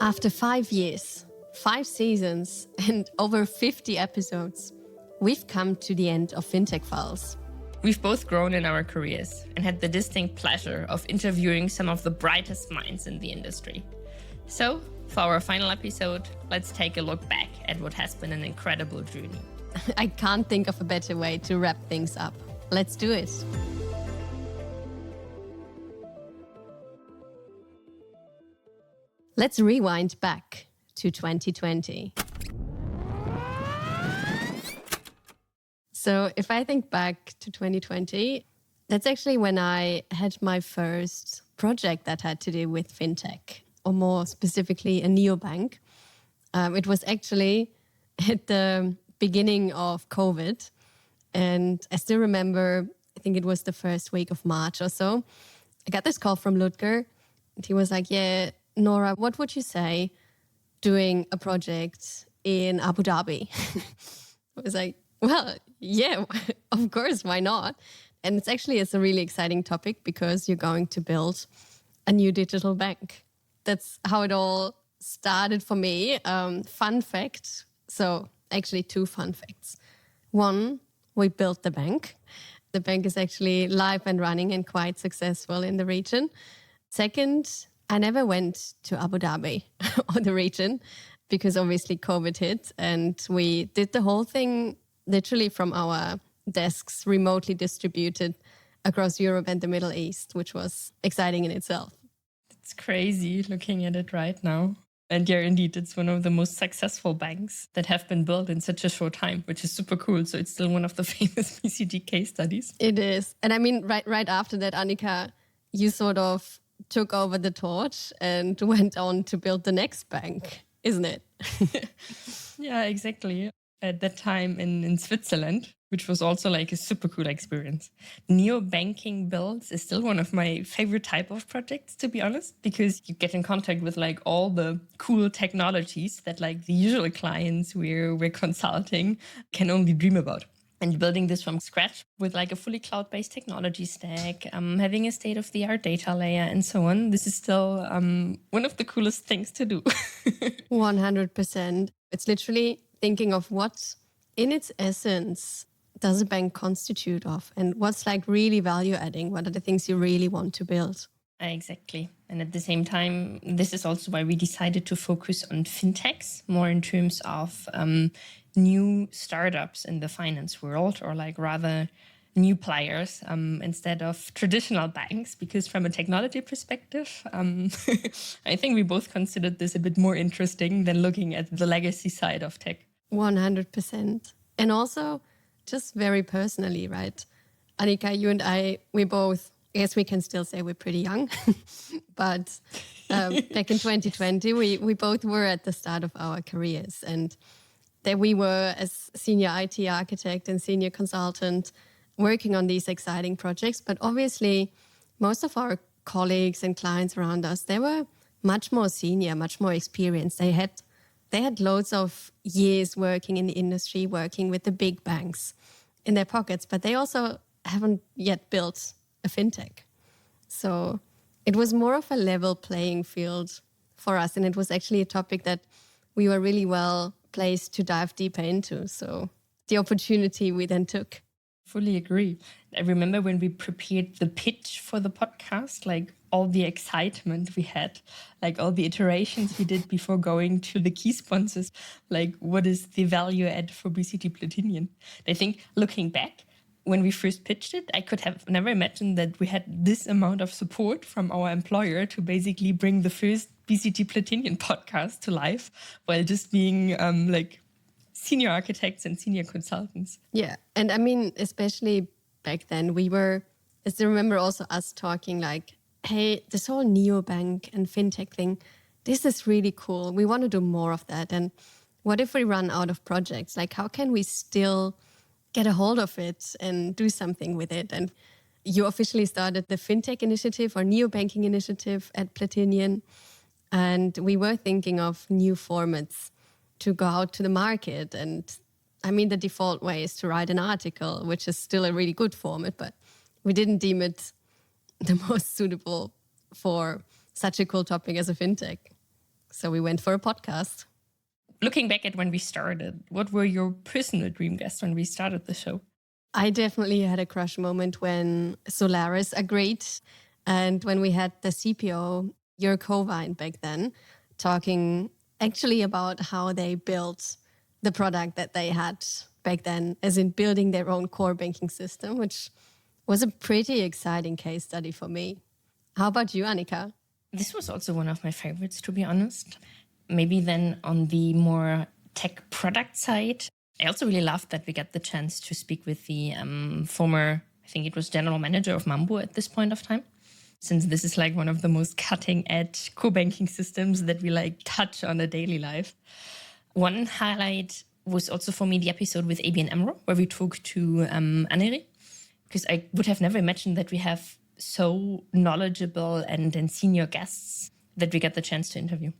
After 5 years, 5 seasons, and over 50 episodes, we've come to the end of Fintech Files. We've both grown in our careers and had the distinct pleasure of interviewing some of the brightest minds in the industry. So, for our final episode, let's take a look back at what has been an incredible journey. I can't think of a better way to wrap things up. Let's do it. Let's rewind back to 2020. So if I think back to 2020, that's actually when I had my first project that had to do with fintech, or more specifically a neobank. It was actually at the beginning of COVID. And I still remember, I think it was the first week of March or so, I got this call from Ludger. And he was like, yeah, Nora, what would you say doing a project in Abu Dhabi? I was like, well, yeah, of course, why not? And it's a really exciting topic because you're going to build a new digital bank. That's how it all started for me. Fun fact. So actually 2 fun facts. 1, we built the bank. The bank is actually live and running and quite successful in the region. 2nd, I never went to Abu Dhabi or the region because obviously COVID hit, and we did the whole thing literally from our desks, remotely distributed across Europe and the Middle East, which was exciting in itself. It's crazy looking at it right now. And yeah, indeed, it's one of the most successful banks that have been built in such a short time, which is super cool. So it's still one of the famous BCG case studies. It is. And I mean, right after that, Annika, you sort of took over the torch and went on to build the next bank, isn't it? Yeah, exactly. At that time in Switzerland, which was also like a super cool experience. Neobanking builds is still one of my favorite type of projects, to be honest, because you get in contact with like all the cool technologies that like the usual clients we're consulting can only dream about. And building this from scratch with like a fully cloud-based technology stack, having a state-of-the-art data layer and so on. This is still one of the coolest things to do. 100%. It's literally thinking of what, in its essence, does a bank constitute of, and what's like really value adding? What are the things you really want to build? Exactly. And at the same time, this is also why we decided to focus on fintechs more in terms of new startups in the finance world, or like rather new players instead of traditional banks, because from a technology perspective, I think we both considered this a bit more interesting than looking at the legacy side of tech. 100%. And also just very personally, right? Annika, you and I, we both, I guess we can still say we're pretty young, but back in 2020, we both were at the start of our careers, and there we were as senior IT architect and senior consultant working on these exciting projects. But obviously, most of our colleagues and clients around us, they were much more senior, much more experienced. They had loads of years working in the industry, working with the big banks in their pockets, but they also haven't yet built a fintech. So it was more of a level playing field for us. And it was actually a topic that we were really well placed to dive deeper into. So the opportunity we then took. Fully agree. I remember when we prepared the pitch for the podcast, like all the excitement we had, like all the iterations we did before going to the key sponsors, like what is the value add for BCG Platinion? I think looking back, when we first pitched it, I could have never imagined that we had this amount of support from our employer to basically bring the first BCG Platinion podcast to life while just being like senior architects and senior consultants. Yeah. And I mean, especially back then, I still remember also us talking like, hey, this whole neobank and fintech thing, this is really cool. We want to do more of that. And what if we run out of projects? Like, how can we still get a hold of it and do something with it? And you officially started the fintech initiative or neobanking initiative at Platinion. And we were thinking of new formats to go out to the market. And I mean, the default way is to write an article, which is still a really good format, but we didn't deem it the most suitable for such a cool topic as a fintech. So we went for a podcast. Looking back at when we started, what were your personal dream guests when we started the show? I definitely had a crush moment when Solaris agreed. And when we had the CPO, your Kovine back then, talking actually about how they built the product that they had back then, as in building their own core banking system, which was a pretty exciting case study for me. How about you, Annika? This was also one of my favorites, to be honest. Maybe then on the more tech product side, I also really loved that we got the chance to speak with the former, I think it was general manager of Mambo at this point of time, since this is like one of the most cutting edge core banking systems that we like touch on a daily life. One highlight was also for me the episode with ABN AMRO, where we talked to Annika, because I would have never imagined that we have so knowledgeable and senior guests that we get the chance to interview.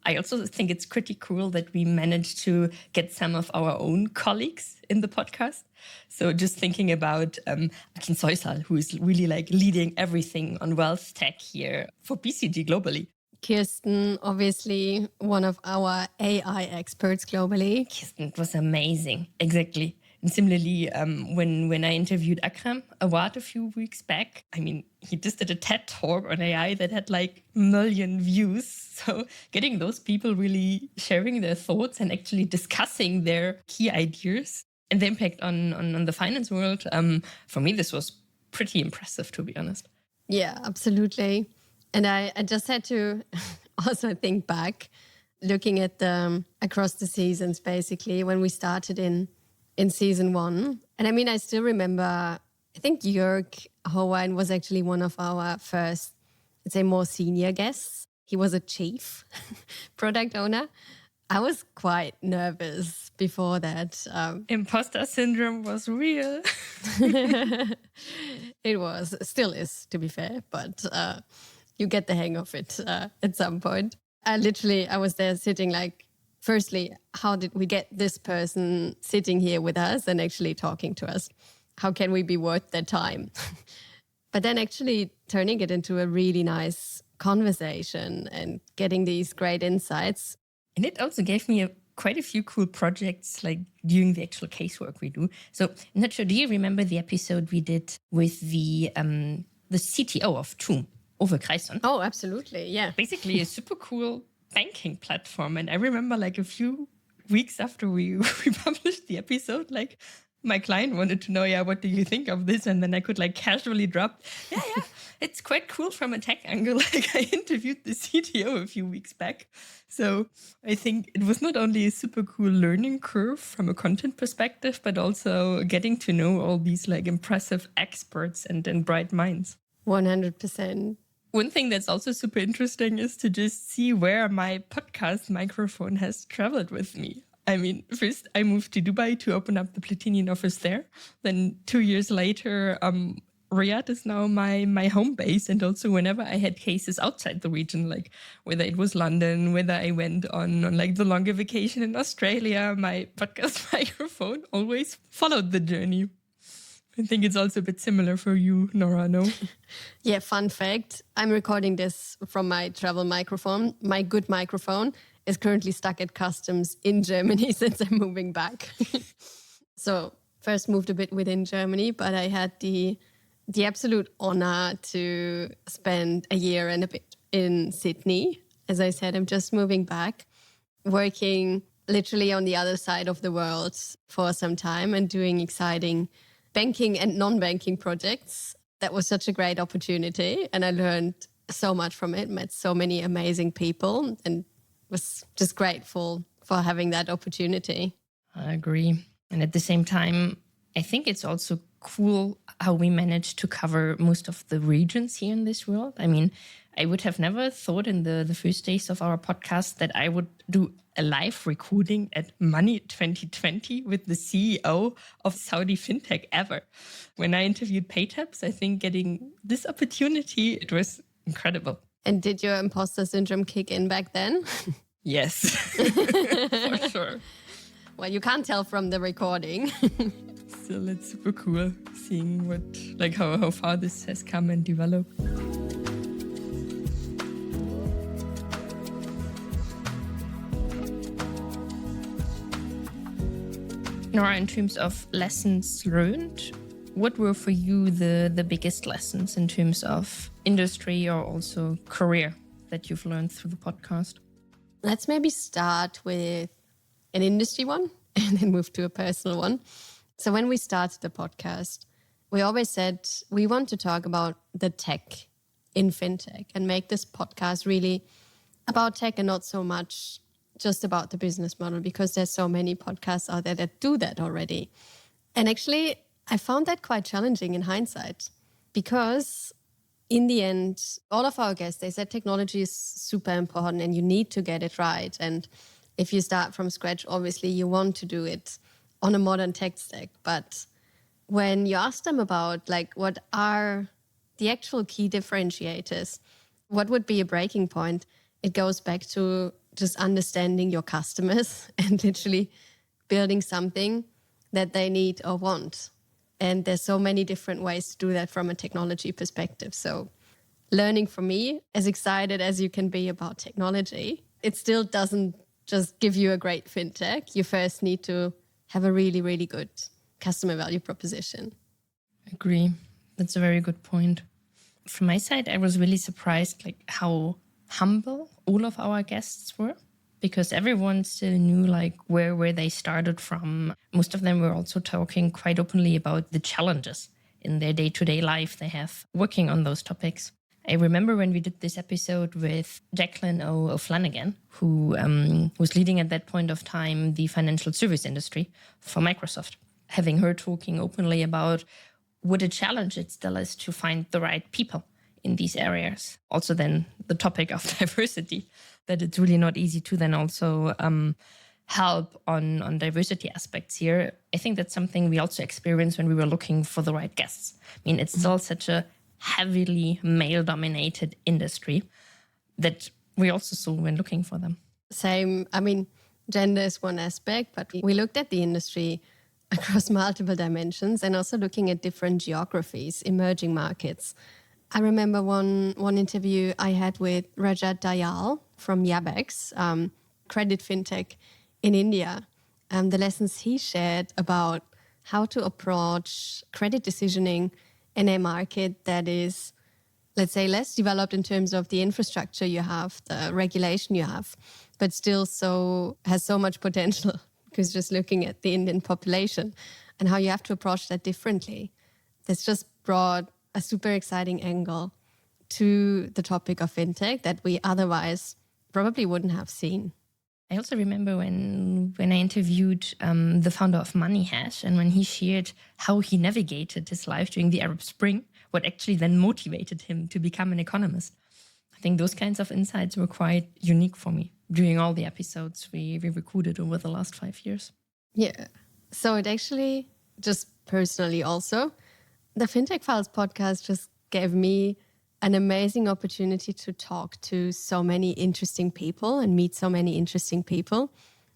I also think it's pretty cool that we managed to get some of our own colleagues in the podcast. So just thinking about Akin Soysal, who is really like leading everything on wealth tech here for BCG globally. Kirsten, obviously one of our AI experts globally. Kirsten was amazing, exactly. And similarly, when I interviewed Akram Awad a few weeks back, I mean, he just did a TED talk on AI that had like 1 million views. So getting those people really sharing their thoughts and actually discussing their key ideas and the impact on the finance world, for me, this was pretty impressive, to be honest. Yeah, absolutely. And I just had to also think back, looking at across the seasons, basically, when we started in season 1. And I mean, I still remember, I think Jörg Howein was actually one of our first, I'd say, more senior guests. He was a chief product owner. I was quite nervous before that. Imposter syndrome was real. It was, still is, to be fair, but you get the hang of it at some point. I was there sitting like, firstly, how did we get this person sitting here with us and actually talking to us? How can we be worth their time? But then actually turning it into a really nice conversation and getting these great insights. And it also gave me quite a few cool projects like during the actual casework we do. So I'm not sure, do you remember the episode we did with the CTO of TUM, Ove Kreisson? Oh, absolutely, yeah. Basically a super cool banking platform. And I remember like a few weeks after we published the episode, like my client wanted to know, what do you think of this? And then I could like casually drop, it's quite cool from a tech angle. Like I interviewed the CTO a few weeks back. So I think it was not only a super cool learning curve from a content perspective, but also getting to know all these like impressive experts and bright minds. 100%. One thing that's also super interesting is to just see where my podcast microphone has traveled with me. I mean, first I moved to Dubai to open up the Platinion office there. Then 2 years later, Riyadh is now my home base. And also whenever I had cases outside the region, like whether it was London, whether I went on like the longer vacation in Australia, my podcast microphone always followed the journey. I think it's also a bit similar for you, Nora, no? Yeah, fun fact. I'm recording this from my travel microphone. My good microphone is currently stuck at customs in Germany since I'm moving back. So first moved a bit within Germany, but I had the absolute honor to spend a year and a bit in Sydney. As I said, I'm just moving back, working literally on the other side of the world for some time and doing exciting banking and non-banking projects. That was such a great opportunity. And I learned so much from it, met so many amazing people, and was just grateful for having that opportunity. I agree. And at the same time, I think it's also cool how we managed to cover most of the regions here in this world. I mean, I would have never thought in the first days of our podcast that I would do a live recording at Money 2020 with the CEO of Saudi Fintech ever. When I interviewed PayTaps, I think getting this opportunity, it was incredible. And did your imposter syndrome kick in back then? Yes, for sure. Well, you can't tell from the recording. Still, it's super cool seeing how far this has come and developed. Nora, in terms of lessons learned, what were for you the biggest lessons in terms of industry or also career that you've learned through the podcast? Let's maybe start with an industry one and then move to a personal one. So when we started the podcast, we always said we want to talk about the tech in fintech and make this podcast really about tech and not so much just about the business model, because there's so many podcasts out there that do that already. And actually, I found that quite challenging in hindsight, because in the end, all of our guests, they said technology is super important and you need to get it right. And if you start from scratch, obviously you want to do it on a modern tech stack. But when you ask them about like what are the actual key differentiators, what would be a breaking point, it goes back to just understanding your customers and literally building something that they need or want. And there's so many different ways to do that from a technology perspective. So learning from me, as excited as you can be about technology, it still doesn't just give you a great fintech. You first need to have a really, really good customer value proposition. Agree. That's a very good point. From my side, I was really surprised like how humble all of our guests were, because everyone still knew like where they started from. Most of them were also talking quite openly about the challenges in their day-to-day life they have working on those topics. I remember when we did this episode with Jacqueline O'Flanagan, who was leading at that point of time the financial service industry for Microsoft. Having her talking openly about what a challenge it still is to find the right people in these areas. Also then the topic of diversity, that it's really not easy to then also help on diversity aspects here. I think that's something we also experienced when we were looking for the right guests. I mean, it's still such a heavily male-dominated industry that we also saw when looking for them. Same. I mean, gender is one aspect, but we looked at the industry across multiple dimensions and also looking at different geographies, emerging markets. I remember one interview I had with Rajat Dayal from Yabex, credit fintech in India. The lessons he shared about how to approach credit decisioning in a market that is, let's say, less developed in terms of the infrastructure you have, the regulation you have, but still has so much potential, because just looking at the Indian population and how you have to approach that differently. That's just brought a super exciting angle to the topic of fintech that we otherwise probably wouldn't have seen. I also remember when I interviewed the founder of MoneyHash, and when he shared how he navigated his life during the Arab Spring, what actually then motivated him to become an economist. I think those kinds of insights were quite unique for me during all the episodes we recorded over the last 5 years. Yeah. So it actually, just personally also, the Fintech Files podcast just gave me an amazing opportunity to talk to so many interesting people and meet so many interesting people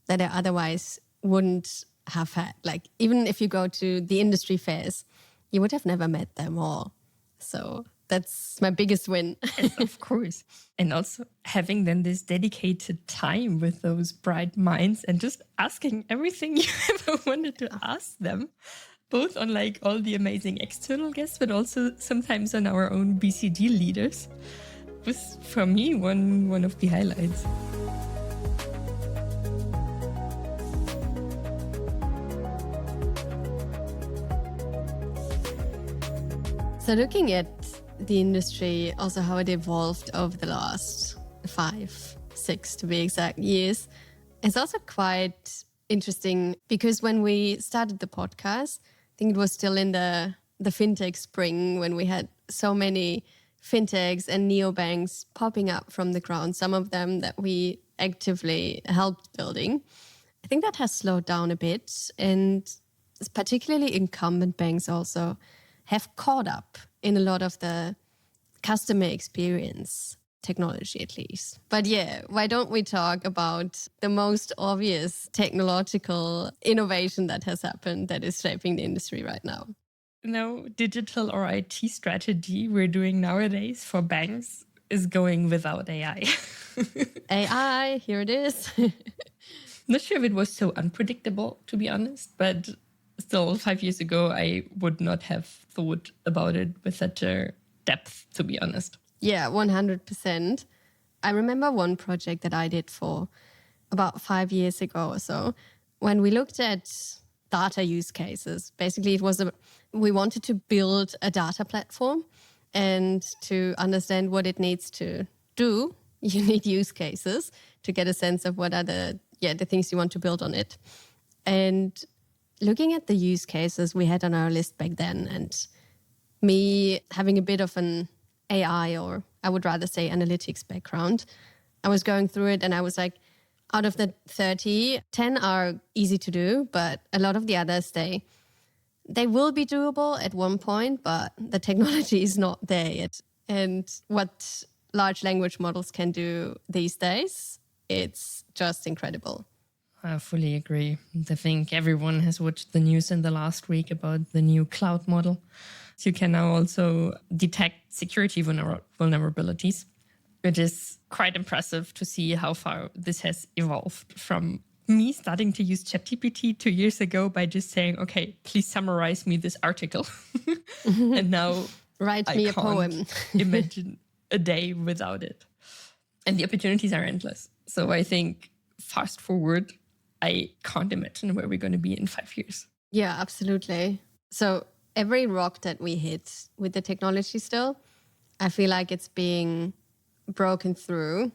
that I otherwise wouldn't have had. Like, even if you go to the industry fairs, you would have never met them all. So that's my biggest win. Yes, of course. And also having then this dedicated time with those bright minds and just asking everything you ever wanted to ask them, both on like all the amazing external guests, but also sometimes on our own BCG leaders, was for me one of the highlights. So looking at the industry, also how it evolved over the last 5, 6 to be exact years, it's also quite interesting, because when we started the podcast, I think it was still in the fintech spring when we had so many fintechs and neobanks popping up from the ground, some of them that we actively helped building. I think that has slowed down a bit, and particularly incumbent banks also have caught up in a lot of the customer experience technology, at least. But yeah, why don't we talk about the most obvious technological innovation that has happened that is shaping the industry right now? No digital or IT strategy we're doing nowadays for banks is going without AI. AI, here it is. Not sure if it was so unpredictable, to be honest, but still 5 years ago, I would not have thought about it with such a depth, to be honest. Yeah, 100%. I remember one project that I did for about 5 years ago or so, when we looked at data use cases. Basically, we wanted to build a data platform, and to understand what it needs to do, you need use cases to get a sense of what are the things you want to build on it. And looking at the use cases we had on our list back then, and me having a bit of an AI, or I would rather say analytics background, I was going through it and I was like, out of the 30, 10 are easy to do, but a lot of the others, they will be doable at one point, but the technology is not there yet. And what large language models can do these days, it's just incredible. I fully agree. I think everyone has watched the news in the last week about the new cloud model. So you can now also detect security vulnerabilities, which is quite impressive to see how far this has evolved from me starting to use ChatGPT 2 years ago by just saying, okay, please summarize me this article. And now Write me a poem. Imagine a day without it. And the opportunities are endless. So I think fast forward, I can't imagine where we're going to be in 5 years. Yeah, absolutely. So every rock that we hit with the technology still, I feel like it's being broken through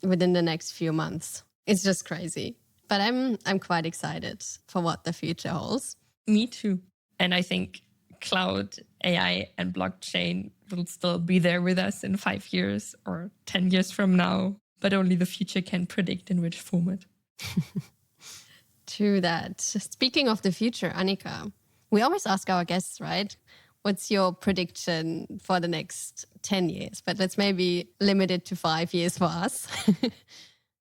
within the next few months. It's just crazy. But I'm quite excited for what the future holds. Me too. And I think cloud, AI, and blockchain will still be there with us in 5 years or 10 years from now. But only the future can predict in which format. True that. Speaking of the future, Annika, we always ask our guests, right? What's your prediction for the next 10 years? But let's maybe limit it to 5 years for us.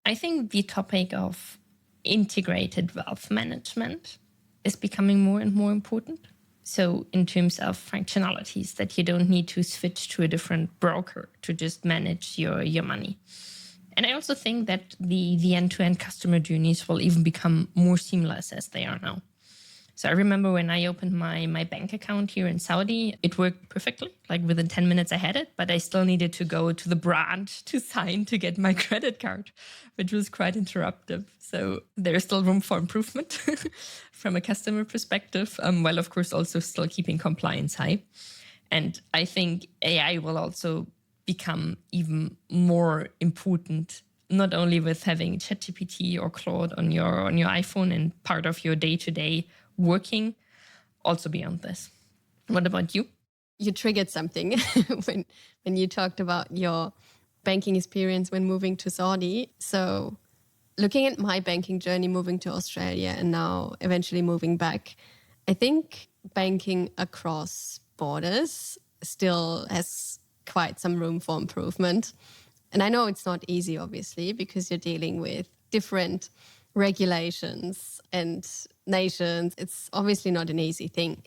I think the topic of integrated wealth management is becoming more and more important. So in terms of functionalities that you don't need to switch to a different broker to just manage your money. And I also think that the end-to-end customer journeys will even become more seamless as they are now. So I remember when I opened my bank account here in Saudi, it worked perfectly. Like within 10 minutes I had it, but I still needed to go to the branch to sign to get my credit card, which was quite interruptive. So there's still room for improvement from a customer perspective, while of course also still keeping compliance high. And I think AI will also become even more important, not only with having ChatGPT or Claude on your iPhone and part of your day-to-day working, also beyond this. What about you? You triggered something when you talked about your banking experience when moving to Saudi. So looking at my banking journey, moving to Australia and now eventually moving back, I think banking across borders still has quite some room for improvement. And I know it's not easy, obviously, because you're dealing with different regulations and nations. It's obviously not an easy thing.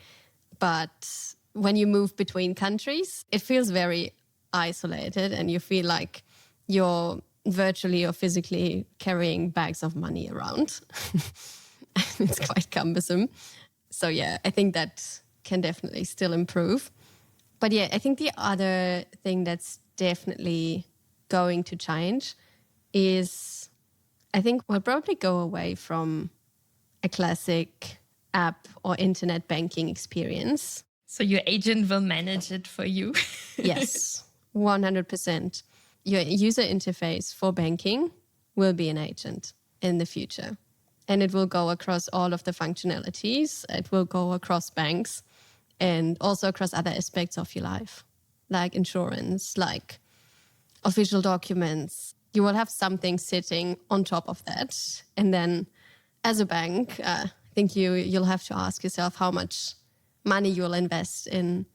But when you move between countries, it feels very isolated and you feel like you're virtually or physically carrying bags of money around. It's quite cumbersome. So yeah, I think that can definitely still improve. But yeah, I think the other thing that's definitely going to change is I think we'll probably go away from a classic app or internet banking experience. So your agent will manage it for you? Yes, 100%. Your user interface for banking will be an agent in the future. And it will go across all of the functionalities. It will go across banks and also across other aspects of your life, like insurance, like official documents. You will have something sitting on top of that. And then as a bank, I think you'll have to ask yourself how much money you'll invest in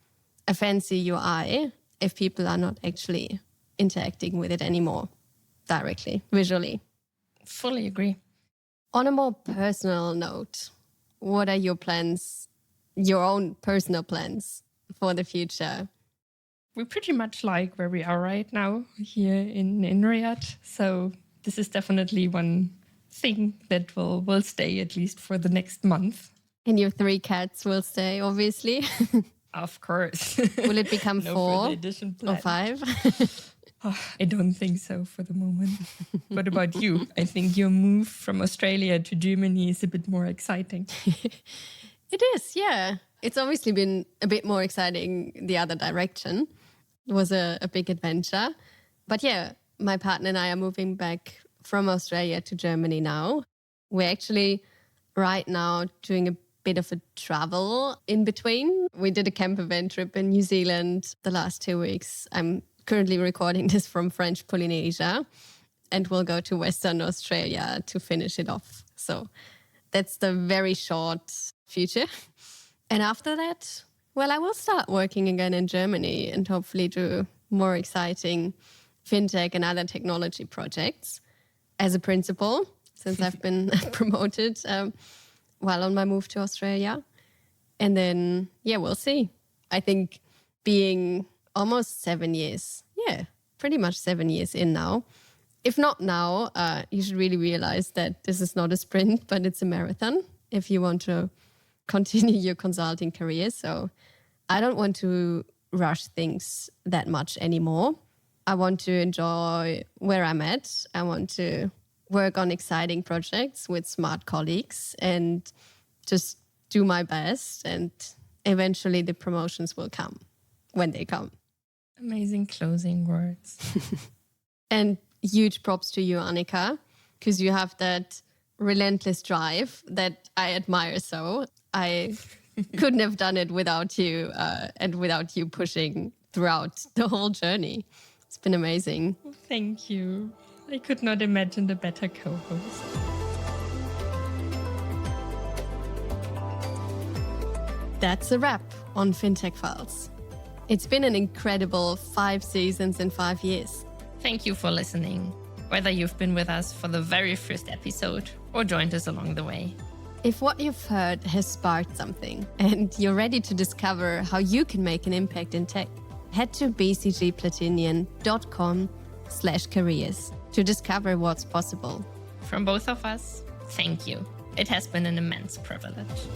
a fancy UI if people are not actually interacting with it anymore directly, visually. Fully agree. On a more personal note, what are your plans, your own personal plans for the future? We pretty much like where we are right now here in Riyadh. So this is definitely one thing that will stay at least for the next month. And your 3 cats will stay, obviously. Of course. Will it become No 4 further addition or planned. 5? I don't think so for the moment. What about you? I think your move from Australia to Germany is a bit more exciting. It is, yeah. It's obviously been a bit more exciting the other direction. It was a big adventure. But yeah, my partner and I are moving back from Australia to Germany now. We're actually right now doing a bit of a travel in between. We did a camp event trip in New Zealand the last 2 weeks. I'm currently recording this from French Polynesia, and we'll go to Western Australia to finish it off. So that's the very short future. And after that, well, I will start working again in Germany and hopefully do more exciting fintech and other technology projects as a principal, since I've been promoted while on my move to Australia. And then, yeah, we'll see. I think being almost 7 years, pretty much 7 years in now. If not now, you should really realize that this is not a sprint, but it's a marathon if you want to continue your consulting career. So I don't want to rush things that much anymore. I want to enjoy where I'm at. I want to work on exciting projects with smart colleagues and just do my best. And eventually the promotions will come when they come. Amazing closing words. And huge props to you, Annika, because you have that relentless drive that I admire so. I couldn't have done it without you and without you pushing throughout the whole journey. It's been amazing. Thank you. I could not imagine a better co-host. That's a wrap on Fintech Files. It's been an incredible 5 seasons in 5 years. Thank you for listening, whether you've been with us for the very first episode or joined us along the way. If what you've heard has sparked something and you're ready to discover how you can make an impact in tech, head to bcgplatinion.com/careers to discover what's possible. From both of us, thank you. It has been an immense privilege.